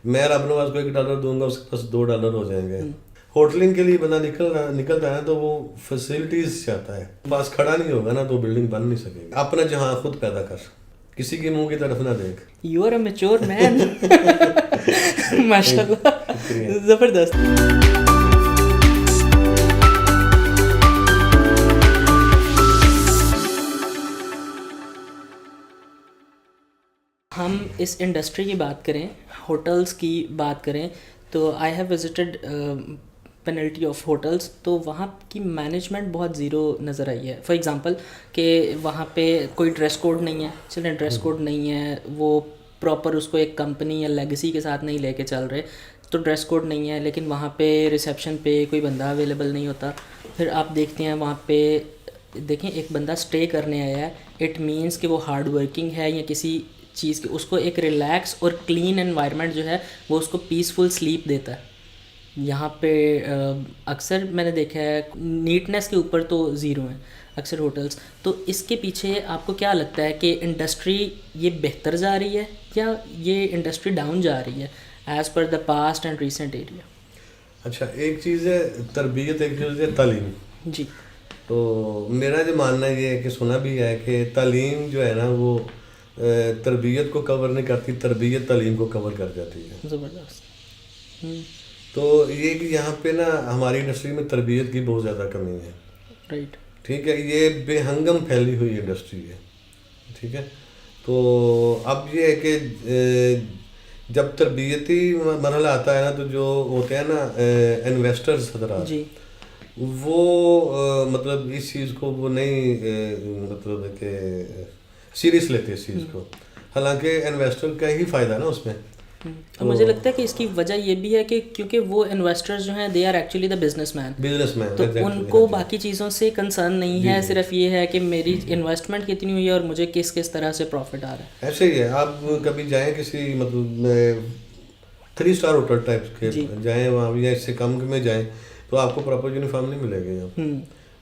میں رب نواز کو $1 دوں گا، اس کے پاس $2 ہو جائیں گے. ہوٹلنگ کے لیے بندہ نکلتا ہے نا تو وہ فیسلٹیز چاہتا ہے. پاس کھڑا نہیں ہوگا نا تو بلڈنگ بن نہیں سکے گی. اپنا جہاں خود پیدا کر، کسی کے منہ کی طرف نہ دیکھ. یو آر اے میچور مین. ماشاء اللہ، زبردست. ہم اس انڈسٹری کی بات کریں، ہوٹلس کی بات کریں، تو I have visited penalty of hotels, تو وہاں کی مینجمنٹ بہت زیرو نظر آئی ہے. فار ایگزامپل کہ وہاں پہ کوئی ڈریس کوڈ نہیں ہے. چلیں ڈریس کوڈ نہیں ہے، وہ پراپر اس کو ایک کمپنی یا لیگسی کے ساتھ نہیں لے کے چل رہے، تو ڈریس کوڈ نہیں ہے. لیکن وہاں پہ ریسیپشن پہ کوئی بندہ اویلیبل نہیں ہوتا. پھر آپ دیکھتے ہیں وہاں پہ، دیکھیں ایک بندہ اسٹے کرنے آیا ہے، اٹ مینس کہ وہ ہارڈ ورکنگ ہے یا کسی چیز کی، اس کو ایک ریلیکس اور کلین انوائرمنٹ جو ہے وہ اس کو پیسفل سلیپ دیتا ہے. یہاں پہ اکثر میں نے دیکھا ہے نیٹنس کے اوپر تو زیرو ہیں اکثر ہوٹلس. تو اس کے پیچھے آپ کو کیا لگتا ہے کہ انڈسٹری یہ بہتر جا رہی ہے یا یہ انڈسٹری ڈاؤن جا رہی ہے as per the past and recent area? اچھا، ایک چیز ہے تربیت، ایک چیز ہے تعلیم. جی. تو میرا جو ماننا یہ ہے کہ سنا بھی ہے کہ تعلیم جو ہے نا وہ تربیت کو کور نہیں کرتی، تربیت تعلیم کو کور کر جاتی ہے. زبردست. تو یہ کہ یہاں پہ نا ہماری انڈسٹری میں تربیت کی بہت زیادہ کمی ہے. رائٹ. ٹھیک ہے، یہ بے ہنگم پھیلی ہوئی انڈسٹری ہے. ٹھیک ہے، تو اب یہ ہے کہ جب تربیتی مرحلہ آتا ہے نا تو جو ہوتے ہیں نا انویسٹرز حضرات، جی، وہ مطلب اس چیز کو وہ نہیں مطلب کہ سیریس لیتے اس چیز کو، حالانکہ انویسٹر کا ہی فائدہ نا اس میں. تو مجھے لگتا ہے کہ اس کی وجہ یہ بھی ہے کہ کیونکہ وہ انویسٹرز جو ہیں they are actually the business men, تو ان کو باقی چیزوں سے کنسرن نہیں ہے، صرف یہ ہے کہ میری انویسٹمنٹ کتنی ہوئی ہے اور مجھے کس کس طرح سے پروفٹ آ رہا ہے. ایسے ہی ہے. آپ کبھی جائیں کسی مطلب 3 اسٹار ہوٹل ٹائپ کے جائیں وہاں بھی، یا اس سے کم میں جائیں تو آپ کو پراپر یونیفارم نہیں ملے گا.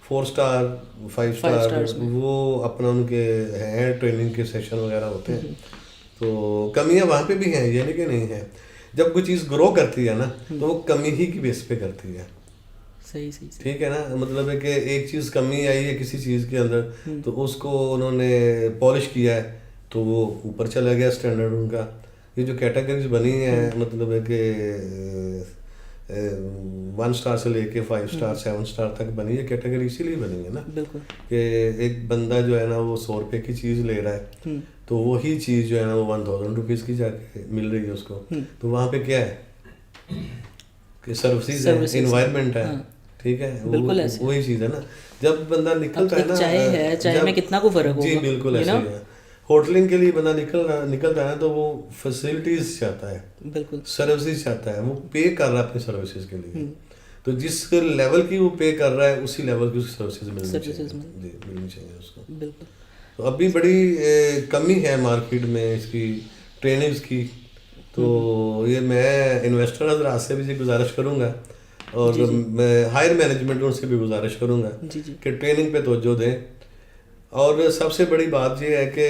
4 اسٹار 5 اسٹار وہ اپنا ان کے ہیں ٹریننگ کے سیشن وغیرہ ہوتے ہیں. تو کمیاں وہاں پہ بھی ہیں، یہ نہیں کہ نہیں ہے. جب کوئی چیز گرو کرتی ہے نا تو وہ کمی ہی کی بیس پہ کرتی ہے. صحیح. ٹھیک ہے نا، مطلب ہے کہ ایک چیز کمی آئی ہے کسی چیز کے اندر تو اس کو انہوں نے پالش کیا ہے تو وہ اوپر چلا گیا اسٹینڈرڈ ان کا. یہ جو کیٹیگریز بنی ہیں مطلب ہے کہ 1 اسٹار سے لے کے 5 اسٹار 7 اسٹار تک بنی ہے، کیٹیگری اسی لیے بنی ہے نا. بالکل. کہ ایک بندہ جو ہے نا وہ $100 کی چیز لے رہا ہے تو وہی چیز جو ہے نا وہ 1000 روپیز کی جا کے مل رہی ہے اس کو. تو وہاں پہ کیا ہے کہ سروسز ہے، انوائرمنٹ ہے. ٹھیک ہے، وہی چیز ہے نا. جب بندہ نکلتا ہے نا، چائے میں کتنا کو فرق ہوگا. جی بالکل ایسے ہی ہے. ہوٹلنگ کے لیے بندہ نکلتا ہے نا تو وہ فیسلٹیز چاہتا ہے، بالکل سروسز چاہتا ہے، وہ پے کر رہا ہے اپنی سروسز کے لیے. تو جس لیول کی وہ پے کر رہا ہے اسی لیول کی سروسز ملنی چاہیے اس کو. بالکل. تو ابھی بڑی کمی ہے مارکیٹ میں اس کی ٹریننگز کی. تو یہ میں انویسٹر حضرات سے بھی گزارش کروں گا اور میں ہائر مینجمنٹ ان سے بھی گزارش کروں گا کہ ٹریننگ پہ توجہ دیں. اور سب سے بڑی بات یہ ہے کہ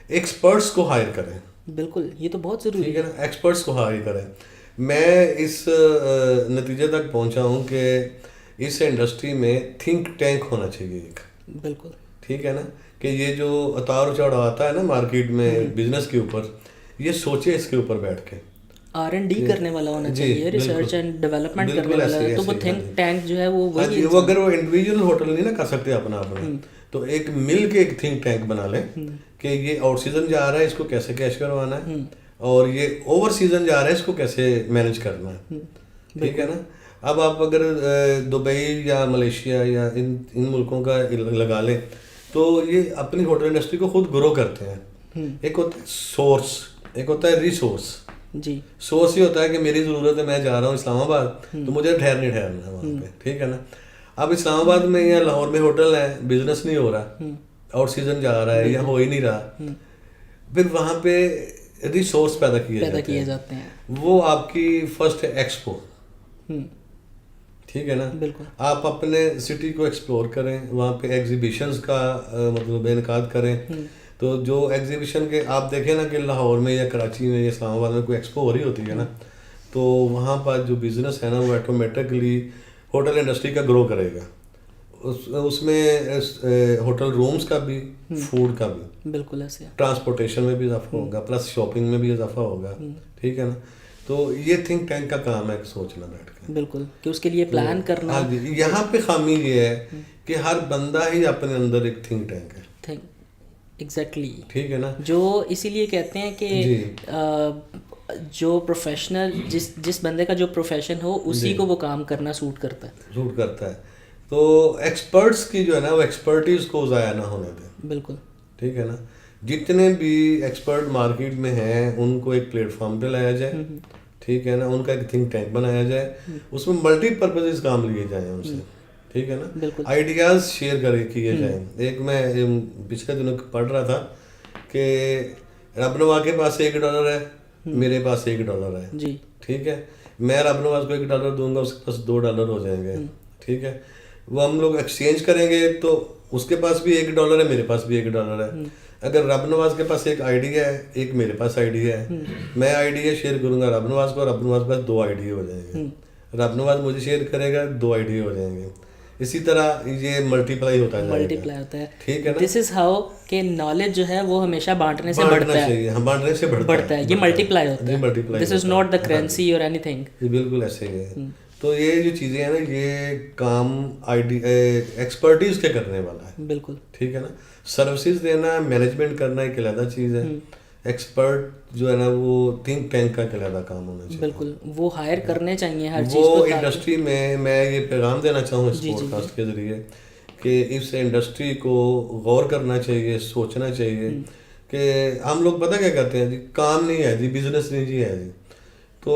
ایکسپرٹس کو ہائر کریں. بالکل، یہ تو بہت ضروری ہے نا، ایکسپرٹس کو ہائر کریں. میں اس نتیجے تک پہنچا ہوں کہ اس انڈسٹری میں تھنک ٹینک ہونا چاہیے ایک. بالکل. ٹھیک ہے نا، کہ یہ جو اتار چڑھاؤ آتا ہے نا مارکیٹ میں بزنس کے اوپر، یہ سوچے اس کے اوپر بیٹھ کے R&D کرنے والا ہونا چاہیے، ریسرچ اینڈ ڈیولپمنٹ کرنے والا. تو وہ تھنک ٹینک جو ہے وہ اگر وہ انڈیویجول ہوٹل نہیں نا کر سکتے اپنا تو ایک مل کے ایک تھنک ٹینک بنا لیں کہ یہ آؤٹ سیزن جا رہا ہے اس کو کیسے کیش کروانا ہے اور یہ اوور سیزن جا رہا ہے اس کو کیسے مینیج کرنا ہے. ٹھیک ہے نا. اب آپ اگر دبئی یا ملیشیا یا ان ملکوں کا لگا لیں تو یہ اپنی ہوٹل انڈسٹری کو خود گرو کرتے ہیں. ایک ہوتا ہے سورس، ایک ہوتا ہے ریسورس. جی، سورس یہ ہوتا ہے کہ میری ضرورت ہے، میں جا رہا ہوں اسلام آباد تو مجھے ٹھہرنا ہے وہاں پہ. ٹھیک ہے نا. اب اسلام آباد میں یا لاہور میں ہوٹل ہے، بزنس نہیں ہو رہا، آؤٹ سیزن جا رہا ہے یا ہو ہی نہیں رہا، پھر وہاں پہ ریسورس پیدا کیے جاتے ہیں. وہ آپ کی فرسٹ ایکسپو. ٹھیک ہے نا. بالکل. آپ اپنے سٹی کو ایکسپلور کریں، وہاں پہ ایگزیبیشنز کا مطلب انعقاد کریں تو جو ایگزیبیشن کے آپ دیکھیں نا کہ لاہور میں یا کراچی میں یا اسلام آباد میں کوئی ایکسپو ہو رہی ہوتی ہے نا, تو وہاں پر جو بزنس ہے نا وہ آٹومیٹکلی ہوٹل انڈسٹری کا گرو کرے گا. اس میں ہوٹل رومز کا بھی, فوڈ کا بھی, بالکل ایسے, ٹرانسپورٹیشن میں بھی اضافہ ہوگا, پلس شاپنگ میں بھی اضافہ ہوگا. ٹھیک ہے نا. تو یہ تھنک ٹینک کا کام ہے سوچنا بیٹھ کے, بالکل, کہ اس کے لیے پلان کرنا. ہاں جی, یہاں پہ خامی یہ ہے کہ ہر بندہ ہی اپنے اندر ایک تھنک ٹینک ہے. ایگزیکٹلی, ٹھیک ہے نا. جو اسی لیے کہتے ہیں کہ جو پروفیشنل جس بندے کا جو پروفیشن ہو اسی کو وہ کام کرنا سوٹ کرتا ہے. تو ایکسپرٹس کی جو ہے نا وہ ایکسپرٹیز کو ضائع نہ ہونے دیں. بالکل, ٹھیک ہے نا. جتنے بھی ایکسپرٹ مارکیٹ میں ہیں ان کو ایک پلیٹ فارم پہ لایا جائے. ٹھیک ہے نا. ان کا ایک تھنک ٹینک بنایا جائے, اس میں ملٹی پرپزز کام لیے جائیں ان سے. ٹھیک ہے نا. آئیڈیاز شیئر کیے جائیں. ایک میں پچھلے دنوں پڑھ رہا تھا کہ رب نواز کے پاس $1 ہے, میرے پاس $1 ہے. جی, ٹھیک ہے. میں رب نواز کو $1 دوں گا, اس کے پاس $2 ہو جائیں گے. ٹھیک ہے. وہ ہم لوگ ایکسچینج کریں گے تو اس کے پاس بھی $1 ہے, میرے پاس بھی $1 ہے. اگر رب نواز کے پاس ایک آئیڈیا ہے, ایک میرے پاس آئیڈیا ہے, میں آئیڈیا شیئر کروں گا رب نواز کو, رب نواز کے پاس 2 آئیڈیا ہو جائیں گے. رب نواز مجھے شیئر کرے گا, 2 آئیڈیا ہو جائیں گے. اسی طرح یہ ملٹی پلائی ہوتا ہے. ٹھیک ہے نا. دس از ہاؤ کہ نالج جو ہے وہ ہمیشہ بانٹنے سے بڑھتا ہے, یہ ملٹی پلائی ہوتا ہے. دس از ناٹ دا کرنسی اور اینی تھنگ. بالکل ایسے ہی ہے. تو یہ جو چیزیں ہیں نا یہ کام ایکسپرٹیز کے کرنے والا ہے. بالکل, ٹھیک ہے نا. سروسز دینا, مینجمنٹ کرنا ایک علیحدہ چیز ہے. ایکسپرٹ جو ہے نا وہ تھنک ٹینک کا علیحدہ کام ہونا چاہیے. بالکل, وہ ہائر کرنے چاہیے ہر چیز کو. وہ انڈسٹری میں یہ پیغام دینا چاہوں اس پوڈ کاسٹ کے ذریعے کہ اس انڈسٹری کو غور کرنا چاہیے, سوچنا چاہیے کہ ہم لوگ پتہ کیا کرتے ہیں جی, کام نہیں ہے جی, بزنس نہیں جی ہے جی. تو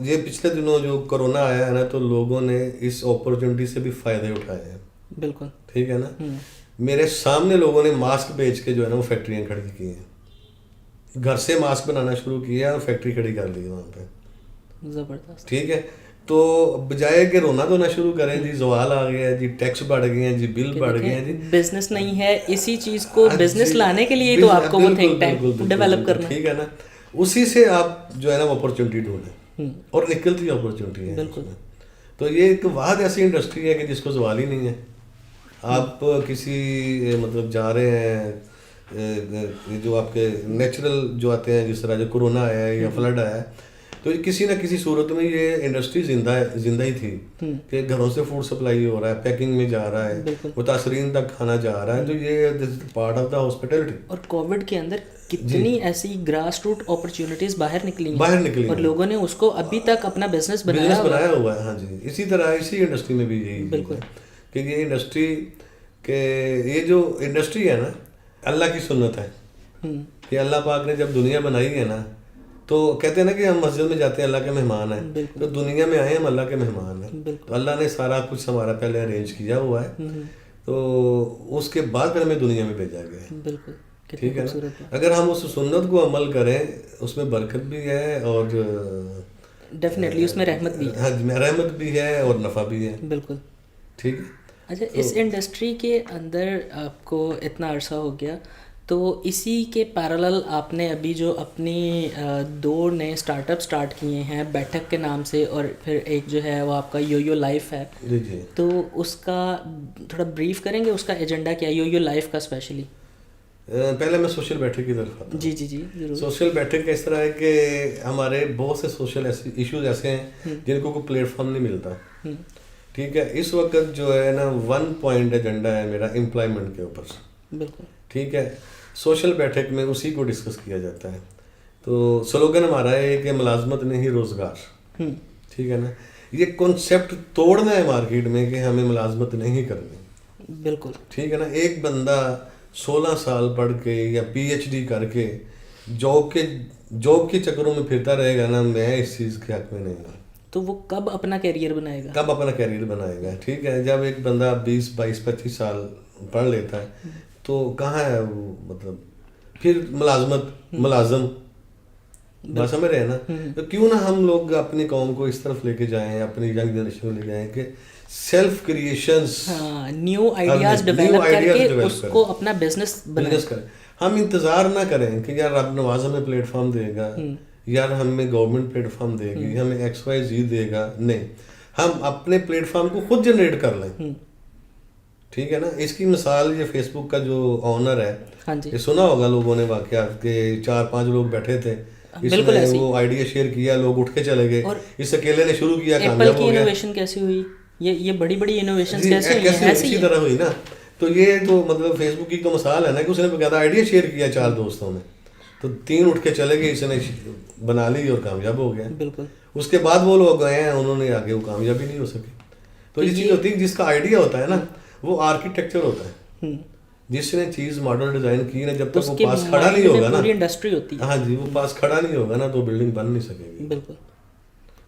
یہ پچھلے دنوں جو کرونا آیا ہے نا تو لوگوں نے اس اپرچونٹی سے بھی فائدے اٹھائے ہیں. بالکل, ٹھیک ہے نا. میرے سامنے لوگوں نے ماسک بیچ کے جو ہے نا وہ فیکٹریاں کھڑی کی ہیں, گھر سے ماسک بنانا شروع کیا اور فیکٹری کھڑی کر لی وہاں پہ. زبردست. ٹھیک ہے. تو بجائے کہ رونا دھونا شروع کریں جی, زوال آ گیا ہے جی, ٹیکس بڑھ گئے ہیں جی, بل بڑھ گئے ہیں جی, بزنس نہیں ہے, اسی چیز کو بزنس لانے کے لیے تو آپ کو وہ تھنک ٹینک ڈیولپ کرنا ہے. ٹھیک ہے نا. اسی سے آپ جو ہے نا وہ اپرچونٹی ڈھونڈیں اور نکلتی اپرچونٹی ہے. بالکل. تو یہ ایک واحد ایسی انڈسٹری ہے کہ جس کو زوال ہی نہیں ہے. آپ کسی مطلب جا رہے ہیں جو آپ کے نیچرل جو آتے ہیں, جس طرح جو کرونا آیا ہے یا فلڈ آیا ہے, تو کسی نہ کسی صورت میں یہ انڈسٹری زندہ ہی تھی کہ گھروں سے فوڈ سپلائی ہو رہا ہے, پیکنگ میں جا رہا ہے, متاثرین تک کھانا جا رہا ہے. تو یہ پارٹ آف دا ہاسپٹلٹی. اور کووڈ کے اندر کتنی ایسی گراس روٹ اپرچونٹیز باہر نکلی اور لوگوں نے اس کو ابھی تک اپنا بزنس بنایا ہوا ہے. ہاں جی. اسی طرح اسی انڈسٹری میں بھی یہی بالکل کہ یہ انڈسٹری کہ یہ جو انڈسٹری ہے نا اللہ کی سنت ہے کہ اللہ پاک نے جب دنیا بنائی ہے نا تو کہتے ہیں نا کہ ہم مسجد میں جاتے ہیں اللہ کے مہمان ہیں, تو دنیا میں آئے ہم اللہ کے مہمان ہیں. تو اللہ نے سارا کچھ ہمارا پہلے ارینج کیا ہوا ہے, تو اس کے بعد پھر ہمیں دنیا میں بھیجا گیا ہے. بالکل, ٹھیک ہے نا. اگر ہم اس سنت کو عمل کریں اس میں برکت بھی ہے اور ڈیفینیٹلی اس میں رحمت بھی ہے. ہاں, رحمت بھی ہے اور نفع بھی ہے. بالکل, ٹھیک ہے. اچھا, اس انڈسٹری کے اندر آپ کو اتنا عرصہ ہو گیا, تو اسی کے پیرالل آپ نے ابھی جو اپنی 2 نئے اسٹارٹ اپ اسٹارٹ کیے ہیں بیٹھک کے نام سے, اور پھر ایک جو ہے وہ آپ کا یو لائف ہے. جی. تو اس کا تھوڑا بریف کریں گے, اس کا ایجنڈا کیا ہے یو لائف کا اسپیشلی؟ پہلے میں سوشل بیٹھک کی طرف آتا ہوں. جی جی جی ضرور. سوشل بیٹھک کا اس طرح ہے کہ ہمارے بہت سے سوشل ایشوز ایسے ہیں جن کو کوئی پلیٹ فارم نہیں ملتا. ٹھیک ہے. اس وقت جو ہے نا 1 پوائنٹ ایجنڈا ہے میرا امپلائمنٹ کے اوپر. بالکل, ٹھیک ہے. سوشل بیٹھک میں اسی کو ڈسکس کیا جاتا ہے. تو سلوگن ہمارا ہے کہ ملازمت نہیں روزگار. ٹھیک ہے نا. یہ کنسیپٹ توڑنا ہے مارکیٹ میں کہ ہمیں ملازمت نہیں کرنی. بالکل, ٹھیک ہے نا. ایک بندہ 16 سال پڑھ کے یا PhD کر کے جاب کے چکروں میں پھرتا رہے گا نا, میں اس چیز کے حق میں نہیں ہوں. تو وہ کب اپنا کیریئر بنائے گا؟ ٹھیک ہے. جب ایک بندہ 20 22 25 سال پڑھ لیتا ہے تو کہاں ہے وہ, مطلب پھر ملازم بات سمجھ رہے ہیں نا. تو کیوں نہ ہم لوگ اپنی قوم کو اس طرف لے کے جائیں, اپنی ینگ جنریشن کو لے جائیں کہ self creations, new ideas develop کر کے اس کو اپنا بزنس کریں. ہم انتظار نہ کریں کہ یار رب نواز ہمیں پلیٹ فارم دے گا, یار ہمیں گورنمنٹ پلیٹ فارم دے گی, ہمیں ایکس وائی زی دے گا. نہیں, ہم اپنے پلیٹ فارم کو خود جنریٹ کر لیں. ٹھیک ہے نا. اس کی مثال یہ فیس بک کا جو آنر ہے, یہ سنا ہوگا لوگوں نے واقعات کہ 4-5 لوگ بیٹھے تھے, اس نے وہ آئیڈیا شیئر کیا, لوگ اٹھ کے چلے گئے, اس اکیلے نے شروع کیا, کامیاب ہو گیا. انوویشن کیسی ہوئی, یہ بڑی بڑی انوویشنز کیسے ہوئی ہیں, اسی طرح ہوئی نا. تو یہ تو مطلب فیس بک کی تو مثال ہے نا کہ اس نے بقاعدہ آئیڈیا شیئر کیا 4 دوستوں نے, تو 3 اٹھ کے چلے گئے, اس نے بنا لی اور کامیاب ہو گیا. بالکل. اس کے بعد وہ لوگ گئے ہیں, انہوں نے آگے وہ کامیاب ہی نہیں ہو سکے. تو یہ چیز ہوتی ہے جس کا آئیڈیا ہوتا ہے نا, وہ آرکیٹیکچر ہوتا ہے. جس نے چیز ماڈل ڈیزائن کی نا, جب تک وہ پاس کھڑا نہیں ہوگا نا, پوری انڈسٹری ہوتی ہے. ہاں جی, وہ پاس کھڑا نہیں ہوگا نا تو بلڈنگ بن نہیں سکے گی. بالکل.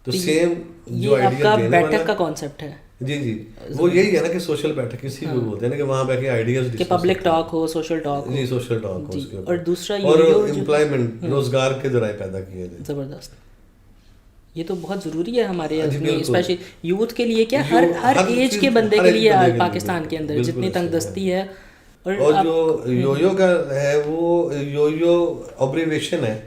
تو سیم جو یہ آپ کا بیٹھک کا کانسیپٹ ہے. جی, وہ یہی ہے نا کہ سوشل بیٹھک کسی کو بولتے ہیں نا, کہ وہاں بیٹھ آئیڈیاز, کہ پبلک ٹاک ہو, سوشل ٹاک ہو. جی, سوشل ٹاک ہو اس کے اوپر. اور دوسرا اور امپلائمنٹ, روزگار کے ذرائع پیدا کیے جائیں. زبردست. یہ تو بہت ضروری ہے ہمارے اسپیشلی یوتھ کے لیے, کیا ہر ایج کے بندے کے لیے پاکستان کے اندر جتنی تنگ دستی ہے. اور جو یویو کا ہے, وہ یویو ابریویشن ہے,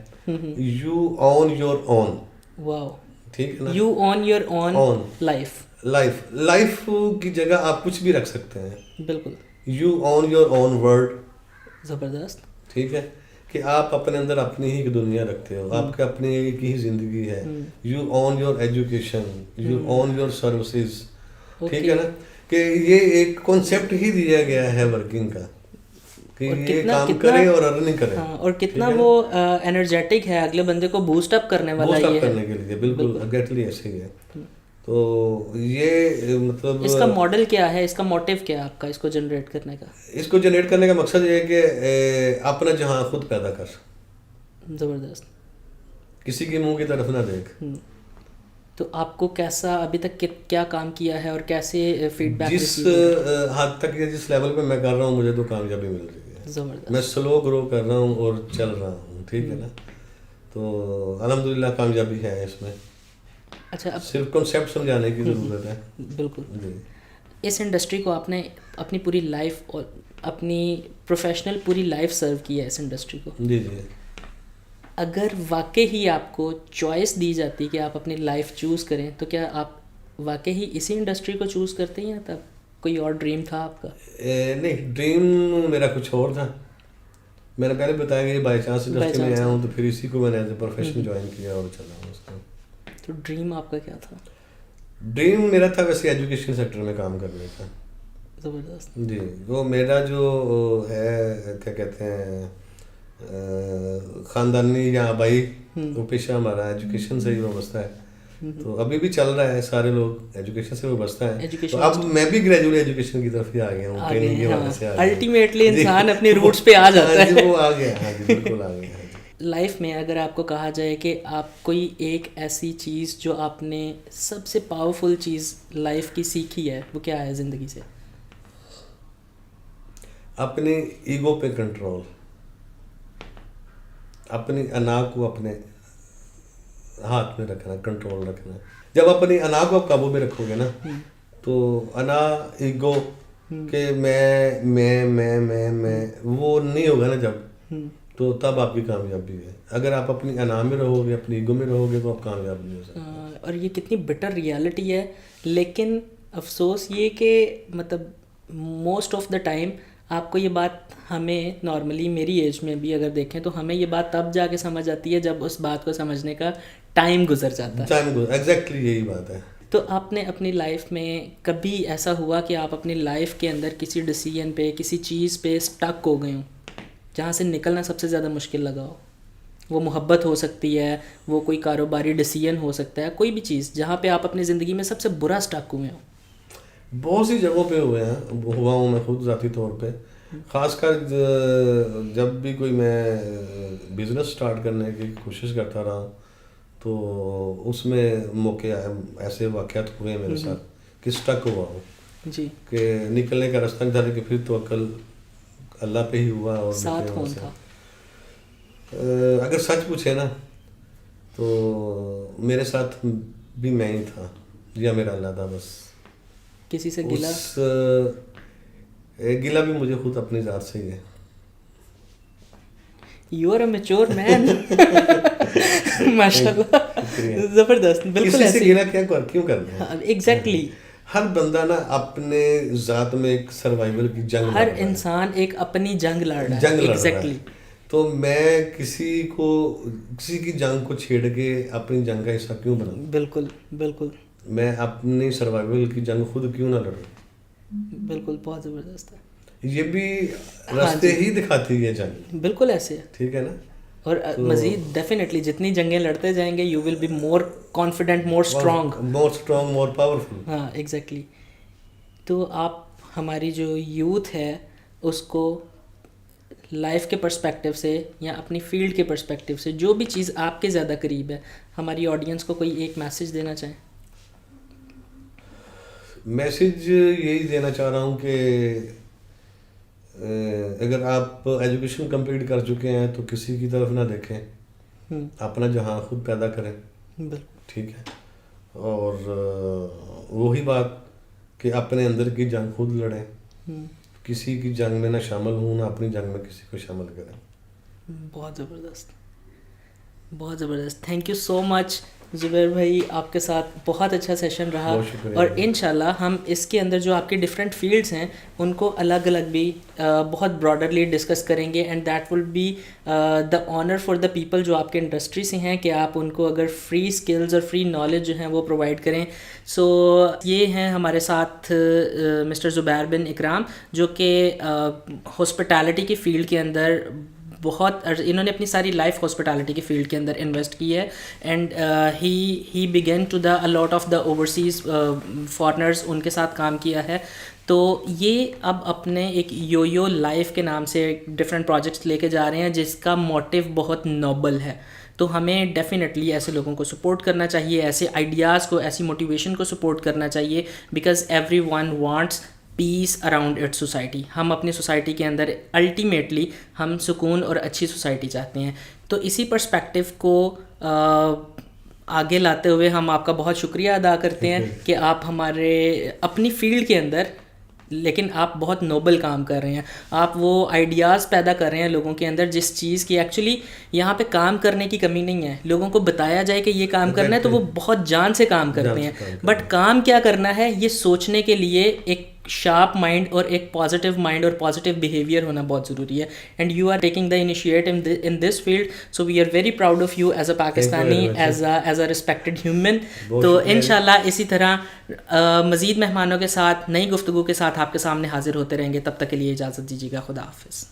یو آن یور اون. واو. ٹھیک ہے نا, you on your own life کی جگہ آپ کچھ بھی رکھ سکتے ہیں. بالکل. You on your own world. زبردست. ٹھیک ہے, کہ آپ اپنے اندر اپنی ہی دنیا رکھتے ہو, آپ کی اپنی ایک ہی زندگی ہے. You on your education, you on your services. ٹھیک ہے نا, کہ یہ ایک کانسیپٹ ہی دیا گیا ہے ورکنگ کا, کہ یہ کام کرے اور ارننگ کرے. اور کتنا وہ انرجیٹک ہے, اگلے بندے کو بوسٹ اپ کرنے والا ہے, کرنے کے لیے. بالکل ایگزیکٹلی ایسے ہی ہے. تو یہ مطلب اس کا ماڈل کیا ہے, اس کا موٹیو کیا ہے آپ کا, اس کو جنریٹ کرنے کا؟ اس کو جنریٹ کرنے کا مقصد یہ ہے کہ اپنا جہاں خود پیدا کر. زبردست. کسی کے منہ کی طرف نہ دیکھ. تو آپ کو کیسا ابھی تک کیا کام کیا ہے اور کیسے فیڈ بیک؟ جس حد تک یا جس لیول پہ میں کر رہا ہوں, مجھے تو کامیابی مل رہی ہے. زبردست. میں سلو گرو کر رہا ہوں اور چل رہا ہوں. ٹھیک ہے نا, تو الحمدللہ کامیابی ہے اس میں. اچھا, اب صرف کنسیپٹ سمجھانے کی ضرورت ہے. بالکل. اس انڈسٹری کو آپ نے اپنی پوری لائف اور اپنی پروفیشنل پوری لائف سرو کی ہے اس انڈسٹری کو. جی جی. اگر واقعی ہی آپ کو چوائس دی جاتی کہ آپ اپنی لائف چوز کریں, تو کیا آپ واقعی ہی اسی انڈسٹری کو چوز کرتے ہیں یا تب کوئی اور ڈریم تھا آپ کا؟ نہیں, ڈریم میرا کچھ اور تھا. میں نے پہلے بتایا کہ بائی چانس انڈسٹری میں آیا ہوں, تو پھر اسی کو میں نے ایز اے پروفیشن جوائن کیا اور چلا ہوں اس کو. تو ڈریم آپ کا کیا تھا؟ ڈریم میرا تھا ویسے ایجوکیشن سیکٹر میں کام کرنے کا. زبردست. جی, وہ میرا جو ہے کیا کہتے ہیں خاندانی یا آبائی وہ پیشہ ہمارا ایجوکیشن سے ہی وابستہ ہے. تو ابھی بھی چل رہا ہے, سارے لوگ ایجوکیشن سے وابستہ ہیں. تو اب میں بھی گریجویٹ ایجوکیشن کی طرف ہی آ گیا ہوں, ٹریننگ کی وجہ سے. الٹیمیٹلی انسان اپنے روٹس پہ آ جاتا ہے. وہ آ گیا. ہاں جی, بالکل آ گیا. لائف میں اگر آپ کو کہا جائے کہ آپ کوئی ایک ایسی چیز جو آپ نے سب سے پاورفل چیز لائف کی سیکھی ہے, وہ کیا ہے زندگی سے؟ اپنی ایگو پہ کنٹرول, اپنی انا کو اپنے ہاتھ میں رکھنا, کنٹرول رکھنا. جب اپنی انا کو آپ قابو میں رکھو گے نا, تو انا ایگو کہ میں وہ نہیں ہوگا نا جب, تو تب آپ کی کامیابی ہے. اگر آپ اپنی انا میں رہو گے, اپنی ایگو میں رہو گے, تو آپ کامیاب نہیں ہو سکتے. اور یہ کتنی بٹر ریالٹی ہے. لیکن افسوس یہ کہ مطلب موسٹ آف دا ٹائم آپ کو یہ بات, ہمیں نارملی میری ایج میں بھی اگر دیکھیں تو ہمیں یہ بات تب جا کے سمجھ آتی ہے جب اس بات کو سمجھنے کا ٹائم گزر جاتا ہے. ایگزیکٹلی یہی بات ہے. تو آپ نے اپنی لائف میں کبھی ایسا ہوا کہ آپ اپنی لائف کے اندر کسی ڈیسیژن پہ, کسی چیز پہ اسٹک ہو گئے ہوں, جہاں سے نکلنا سب سے زیادہ مشکل لگا ہو؟ وہ محبت ہو سکتی ہے, وہ کوئی کاروباری ڈیسیژن ہو سکتا ہے, کوئی بھی چیز جہاں پہ آپ اپنی زندگی میں سب سے برا اسٹک ہوئے ہوں. بہت سی جگہوں پہ ہوا ہوں میں خود ذاتی طور پہ. خاص کر جب بھی کوئی میں بزنس سٹارٹ کرنے کی کوشش کرتا رہا, تو اس میں موقع ایسے واقعات ہوئے میرے ساتھ کہ اسٹک ہوا ہوں. جی. کہ نکلنے کا راستہ نہیں تھا, کہ پھر توکل اللہ پہ ہی ہوا. اور ساتھ کون تھا؟ اگر سچ پوچھے نا, تو میرے ساتھ بھی میں ہی تھا, یا میرا اللہ تھا بس. کسی سے گلا گلا بھی مجھے خود اپنی ذات سے ہی ہے. یو آر اے میچور مین. ماشاء اللہ, زبردست. بالکل ایسے گلا کیوں کرنا ہے. ایگزیکٹلی. ہر بندہ نا اپنے ذات میں ایک سروائیول کی جنگ, ہر انسان ایک اپنی جنگ لڑ رہا ہے. ایگزیکٹلی. تو میں کسی کی جنگ کو چھیڑ کے اپنی جنگ کا حصہ کیوں بناؤں. بالکل بالکل. میں اپنی سروائیول کی جنگ خود کیوں نہ لڑوں. بالکل, بہت زبردست ہے. یہ بھی راستے ہی دکھاتی ہے جنگ. بالکل ایسے ہے. ٹھیک ہے نا. اور مزید ڈیفینیٹلی جتنی جنگیں لڑتے جائیں گے you will be more confident, more strong, more powerful. ہاں ایگزیکٹلی. تو آپ ہماری جو یوتھ ہے اس کو لائف کے پرسپیکٹیو سے یا اپنی فیلڈ کے پرسپیکٹیو سے جو بھی چیز آپ کے زیادہ قریب ہے, ہماری آڈینس کو کوئی ایک میسج دینا چاہیں. میسج یہی دینا چاہ رہا ہوں کہ اگر آپ ایجوکیشن کمپلیٹ کر چکے ہیں تو کسی کی طرف نہ دیکھیں, اپنا جہاں خود پیدا کریں. ٹھیک ہے. اور وہی بات کہ اپنے اندر کی جنگ خود لڑیں, کسی کی جنگ میں نہ شامل ہوں, نہ اپنی جنگ میں کسی کو شامل کریں. بہت زبردست, بہت زبردست. تھینک یو سو مچ زبیر بھائی, آپ کے ساتھ بہت اچھا سیشن رہا. اور انشاءاللہ ہم اس کے اندر جو آپ کی ڈفرینٹ فیلڈس ہیں ان کو الگ الگ بھی بہت براڈرلی ڈسکس کریں گے. And that will be the honour for the people جو آپ کے انڈسٹری سے ہیں کہ آپ ان کو اگر فری اسکلز اور فری نالج جو ہیں وہ پرووائڈ کریں. سو یہ ہیں ہمارے ساتھ مسٹر زبیر بن اکرام جو کہ ہاسپٹیلٹی کی فیلڈ کے اندر بہت, انہوں نے اپنی ساری لائف ہاسپٹیلٹی کی فیلڈ کے اندر انویسٹ کی ہے. And he began to the a lot of the overseas foreigners, ان کے ساتھ کام کیا ہے. تو یہ اب اپنے ایک یو لائف کے نام سے ڈفرینٹ پروجیکٹس لے کے جا رہے ہیں جس کا موٹیو بہت نوبل ہے. تو ہمیں ڈیفینیٹلی ایسے لوگوں کو سپورٹ کرنا چاہیے, ایسے آئیڈیاز کو, ایسی موٹیویشن کو سپورٹ کرنا چاہیے, because everyone wants peace around it society. ہم اپنی سوسائٹی کے اندر الٹیمیٹلی ہم سکون اور اچھی سوسائٹی چاہتے ہیں. تو اسی پرسپیکٹیو کو آگے لاتے ہوئے ہم آپ کا بہت شکریہ ادا کرتے ہیں کہ آپ ہمارے اپنی فیلڈ کے اندر, لیکن آپ بہت نوبل کام کر رہے ہیں. آپ وہ آئیڈیاز پیدا کر رہے ہیں لوگوں کے اندر جس چیز کی ایکچولی یہاں پہ کام کرنے کی کمی نہیں ہے. لوگوں کو بتایا جائے کہ یہ کام کرنا ہے تو وہ بہت جان سے کام کرتے ہیں, بٹ کام کیا کرنا ہے یہ سوچنے کے لیے ایک شارپ مائنڈ اور ایک پازیٹیو مائنڈ اور پازیٹیو بیہیویئر ہونا بہت ضروری ہے. And you are taking the initiative in this field, so we are very proud of you as a Pakistani, as a respected human. تو انشاءاللہ اسی طرح مزید مہمانوں کے ساتھ نئی گفتگو کے ساتھ آپ کے سامنے حاضر ہوتے رہیں گے. تب تک کے لیے اجازت دیجیے گا. خدا حافظ.